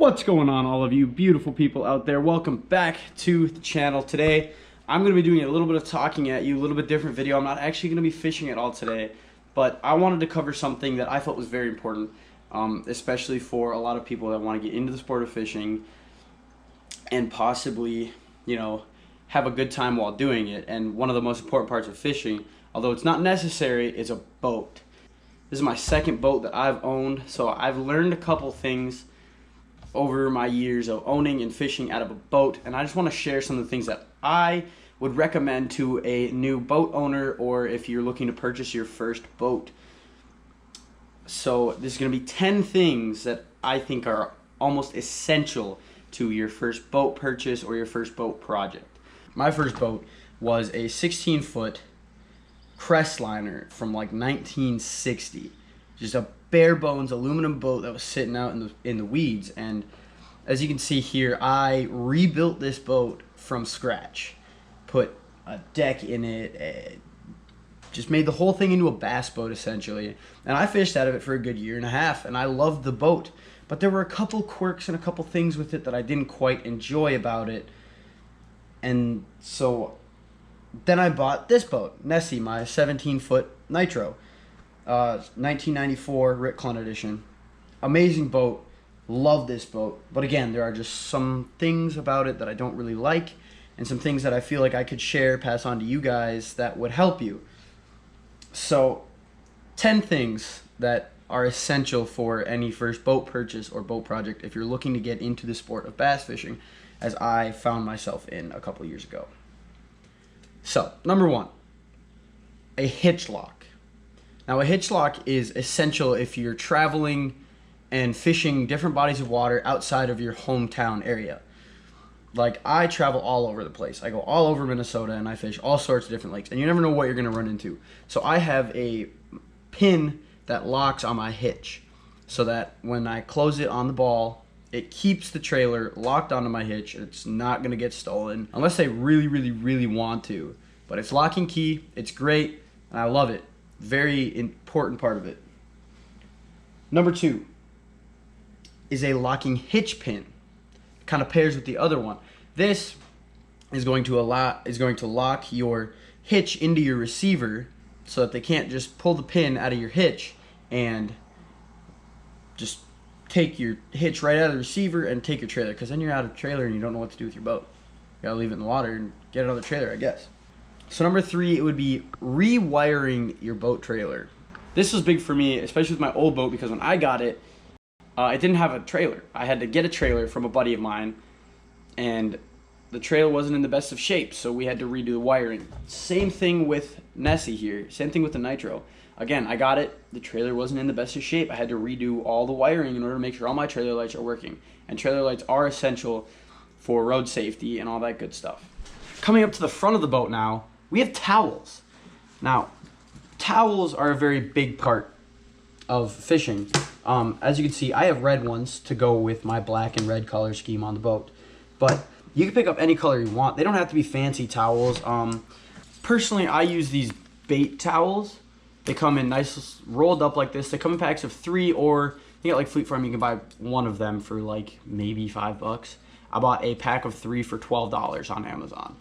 What's going on, all of you beautiful people out there? Welcome back to the channel. Today I'm going to be doing a little bit of talking at you, a little bit different video. I'm not actually going to be fishing at all today, but I wanted to cover something that I thought was very important, especially for a lot of people that want to get into the sport of fishing and possibly, have a good time while doing it. And one of the most important parts of fishing, although it's not necessary, is a boat. This is my second boat that I've owned, so I've learned a couple things over my years of owning and fishing out of a boat, and I just want to share some of the things that I would recommend to a new boat owner, or if you're looking to purchase your first boat. So this is going to be 10 things that I think are almost essential to your first boat purchase or your first boat project. My first boat was a 16-foot Crestliner from like 1960, just a bare bones aluminum boat that was sitting out in the weeds. And as you can see here, I rebuilt this boat from scratch, put a deck in it, just made the whole thing into a bass boat essentially. And I fished out of it for a good year and a half, and I loved the boat, but there were a couple quirks and a couple things with it that I didn't quite enjoy about it. And so then I bought this boat, Nessie, my 17-foot Nitro. 1994 Rick Clunn edition. Amazing boat. Love this boat. But again, there are just some things about it that I don't really like, and some things that I feel like I could share, pass on to you guys that would help you. So 10 things that are essential for any first boat purchase or boat project if you're looking to get into the sport of bass fishing, as I found myself in a couple years ago. So, number 1, a hitch lock. Now, a hitch lock is essential if you're traveling and fishing different bodies of water outside of your hometown area. Like, I travel all over the place. I go all over Minnesota and I fish all sorts of different lakes, and you never know what you're going to run into. So I have a pin that locks on my hitch so that when I close it on the ball, it keeps the trailer locked onto my hitch. It's not going to get stolen unless they really, really, really want to. But it's lock and key. It's great, and I love it. Very important part of it. Number 2 is a locking hitch pin. It kind of pairs with the other one. This is going to lock your hitch into your receiver so that they can't just pull the pin out of your hitch and just take your hitch right out of the receiver and take your trailer, because then you're out of trailer and you don't know what to do with your boat. You gotta leave it in the water and get another trailer, I guess. So number 3, it would be rewiring your boat trailer. This was big for me, especially with my old boat, because when I got it, it didn't have a trailer. I had to get a trailer from a buddy of mine, and the trailer wasn't in the best of shape, so we had to redo the wiring. Same thing with Nessie here. Same thing with the Nitro. Again, I got it. The trailer wasn't in the best of shape. I had to redo all the wiring in order to make sure all my trailer lights are working. And trailer lights are essential for road safety and all that good stuff. Coming up to the front of the boat now, we have towels. Now, towels are a very big part of fishing. As you can see, I have red ones to go with my black and red color scheme on the boat. But you can pick up any color you want. They don't have to be fancy towels. Personally, I use these bait towels. They come in nice, rolled up like this. They come in packs of 3, or you get like Fleet Farm, you can buy one of them for like maybe $5. I bought a pack of 3 for $12 on Amazon.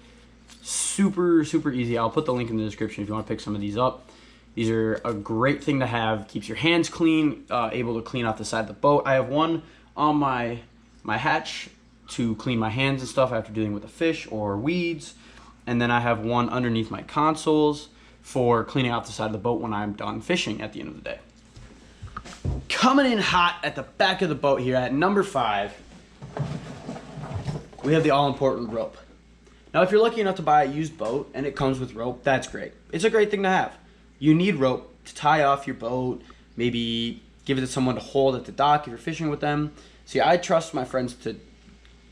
Super, super easy. I'll put the link in the description if you want to pick some of these up. These are a great thing to have. Keeps your hands clean, able to clean off the side of the boat. I have one on my hatch to clean my hands and stuff after dealing with a fish or weeds. And then I have one underneath my consoles for cleaning out the side of the boat when I'm done fishing at the end of the day. Coming in hot at the back of the boat here at number 5, we have the all-important rope. Now, if you're lucky enough to buy a used boat and it comes with rope, that's great. It's a great thing to have. You need rope to tie off your boat, maybe give it to someone to hold at the dock if you're fishing with them. See, I trust my friends to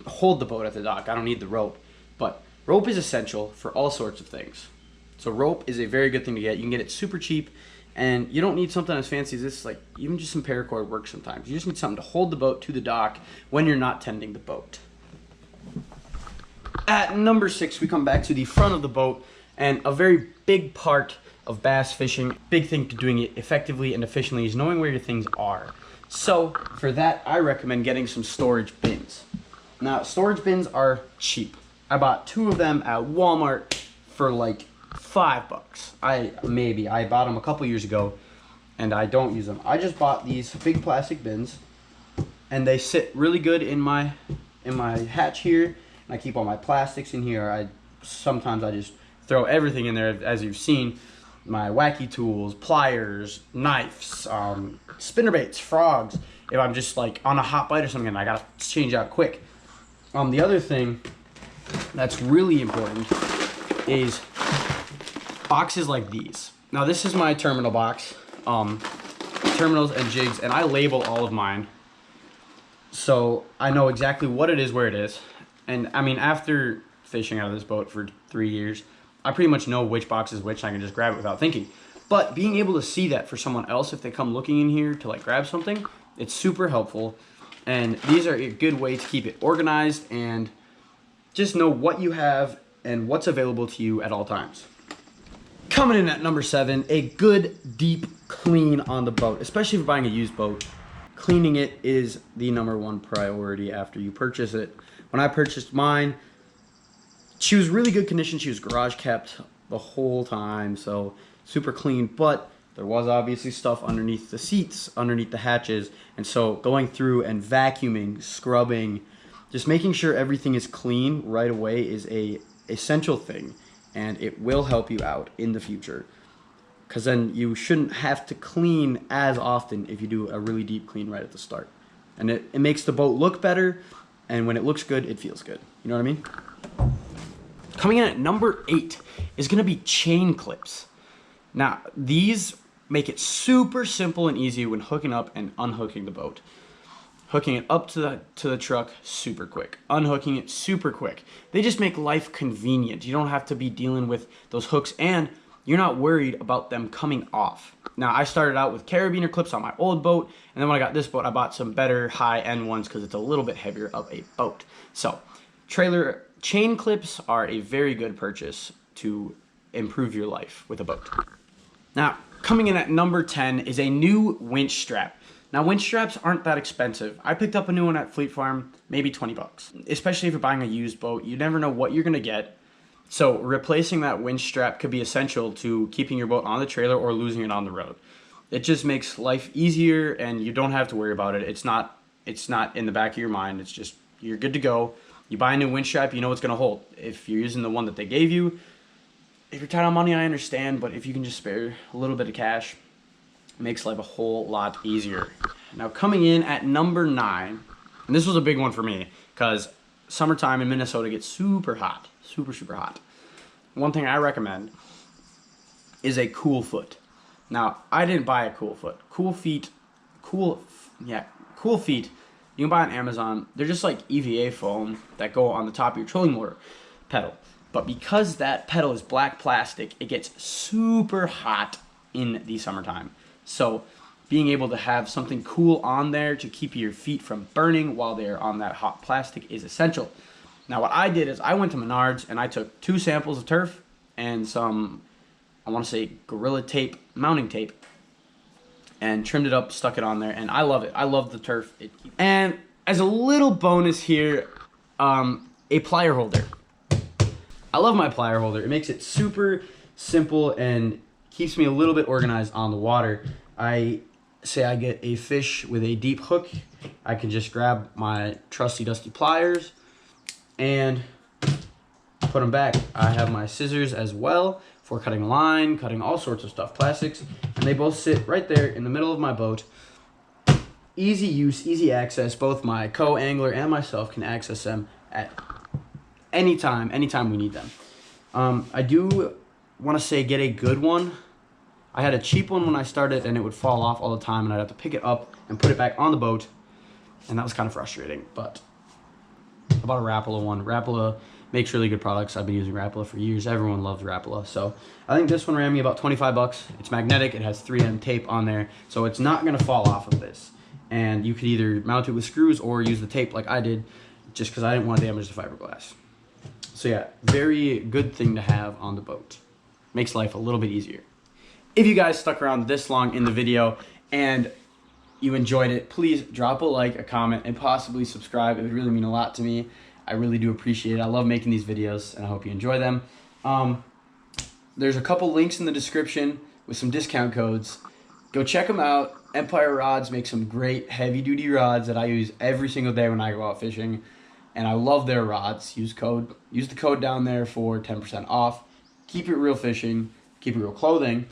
hold the boat at the dock. I don't need the rope. But rope is essential for all sorts of things. So rope is a very good thing to get. You can get it super cheap, and you don't need something as fancy as this. Like, even just some paracord works sometimes. You just need something to hold the boat to the dock when you're not tending the boat. At number 6, we come back to the front of the boat, and a very big part of bass fishing, big thing to doing it effectively and efficiently, is knowing where your things are. So for that, I recommend getting some storage bins. Now, storage bins are cheap. I bought 2 of them at Walmart for like $5. I bought them a couple years ago, and I don't use them. I just bought these big plastic bins, and they sit really good in my hatch here. And I keep all my plastics in here. Sometimes I just throw everything in there, as you've seen. My wacky tools, pliers, knives, spinnerbaits, frogs. If I'm just like on a hot bite or something and I gotta change out quick. The other thing that's really important is boxes like these. Now this is my terminal box, terminals and jigs, and I label all of mine, so I know exactly what it is, where it is. And I mean, after fishing out of this boat for 3 years, I pretty much know which box is which, and I can just grab it without thinking. But being able to see that for someone else, if they come looking in here to like grab something, it's super helpful. And these are a good way to keep it organized and just know what you have and what's available to you at all times. Coming in at number 7, a good deep clean on the boat, especially if you're buying a used boat. Cleaning it is the #1 priority after you purchase it. When I purchased mine, she was really good condition. She was garage kept the whole time, so super clean, but there was obviously stuff underneath the seats, underneath the hatches, and so going through and vacuuming, scrubbing, just making sure everything is clean right away is a essential thing, and it will help you out in the future, because then you shouldn't have to clean as often if you do a really deep clean right at the start. And it makes the boat look better, and when it looks good, it feels good. You know what I mean? Coming in at number 8 is going to be chain clips. Now, these make it super simple and easy when hooking up and unhooking the boat. Hooking it up to the truck, super quick. Unhooking it, super quick. They just make life convenient. You don't have to be dealing with those hooks, and you're not worried about them coming off. Now, I started out with carabiner clips on my old boat, and then when I got this boat, I bought some better high-end ones because it's a little bit heavier of a boat. So, trailer chain clips are a very good purchase to improve your life with a boat. Now, coming in at number 10 is a new winch strap. Now, winch straps aren't that expensive. I picked up a new one at Fleet Farm, maybe $20. Especially if you're buying a used boat, you never know what you're gonna get. So replacing that winch strap could be essential to keeping your boat on the trailer or losing it on the road. It just makes life easier, and you don't have to worry about it. It's not in the back of your mind. It's just, you're good to go. You buy a new winch strap, you know it's gonna hold. If you're using the one that they gave you, if you're tight on money, I understand, but if you can just spare a little bit of cash, it makes life a whole lot easier. Now, coming in at number 9, and this was a big one for me, because summertime in Minnesota gets super hot, super hot. One thing I recommend is a Cool Foot. Now, I didn't buy a Cool Foot. Cool Feet, you can buy on Amazon. They're just like EVA foam that go on the top of your trolling motor pedal. But because that pedal is black plastic, it gets super hot in the summertime. So being able to have something cool on there to keep your feet from burning while they're on that hot plastic is essential. Now, what I did is I went to Menards and I took 2 samples of turf and some, I want to say, Gorilla Tape, mounting tape, and trimmed it up, stuck it on there, and I love it. I love the turf. And as a little bonus here, a plier holder. I love my plier holder. It makes it super simple and keeps me a little bit organized on the water. I say I get a fish with a deep hook, I can just grab my trusty dusty pliers and put them back. I have my scissors as well for cutting line, cutting all sorts of stuff, plastics, and they both sit right there in the middle of my boat. Easy use, easy access. Both my co-angler and myself can access them at anytime we need them. I do want to say get a good one. I had a cheap one when I started and it would fall off all the time and I'd have to pick it up and put it back on the boat, and that was kind of frustrating. But I bought a Rapala one. Rapala makes really good products. I've been using Rapala for years. Everyone loves Rapala. So I think this one ran me about 25 bucks. It's magnetic. It has 3M tape on there, so it's not going to fall off of this. And you could either mount it with screws or use the tape like I did, just because I didn't want to damage the fiberglass. So yeah, very good thing to have on the boat. Makes life a little bit easier. If you guys stuck around this long in the video and you enjoyed it, please drop a like, a comment, and possibly subscribe. It would really mean a lot to me. I really do appreciate it. I love making these videos, and I hope you enjoy them. There's a couple links in the description with some discount codes. Go check them out. Empire Rods makes some great heavy-duty rods that I use every single day when I go out fishing, and I love their rods. Use the code down there for 10% off. Keep it real fishing. Keep it real clothing.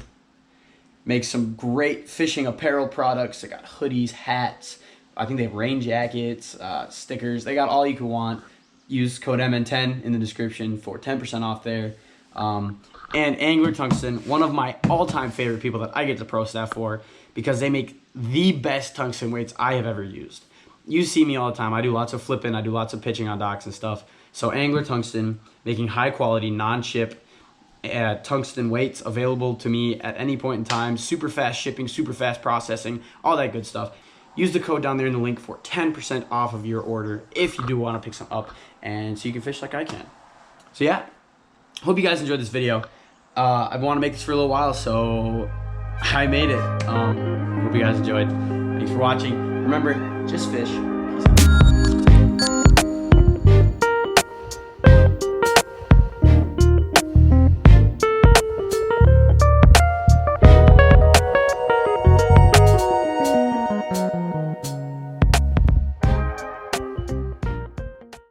Make some great fishing apparel products. They got hoodies, hats. I think they have rain jackets, stickers. They got all you could want. Use code MN10 in the description for 10% off there. And Angler Tungsten, one of my all-time favorite people that I get to pro staff for, because they make the best tungsten weights I have ever used. You see me all the time. I do lots of flipping. I do lots of pitching on docks and stuff. So Angler Tungsten, making high-quality, non-chip tungsten weights available to me at any point in time. Super fast shipping, super fast processing, all that good stuff. Use the code down there in the link for 10% off of your order if you do want to pick some up, and so you can fish like I can. So yeah, hope you guys enjoyed this video. I've wanted to make this for a little while, so I made it. Hope you guys enjoyed. Thanks for watching. Remember, just fish. Peace out.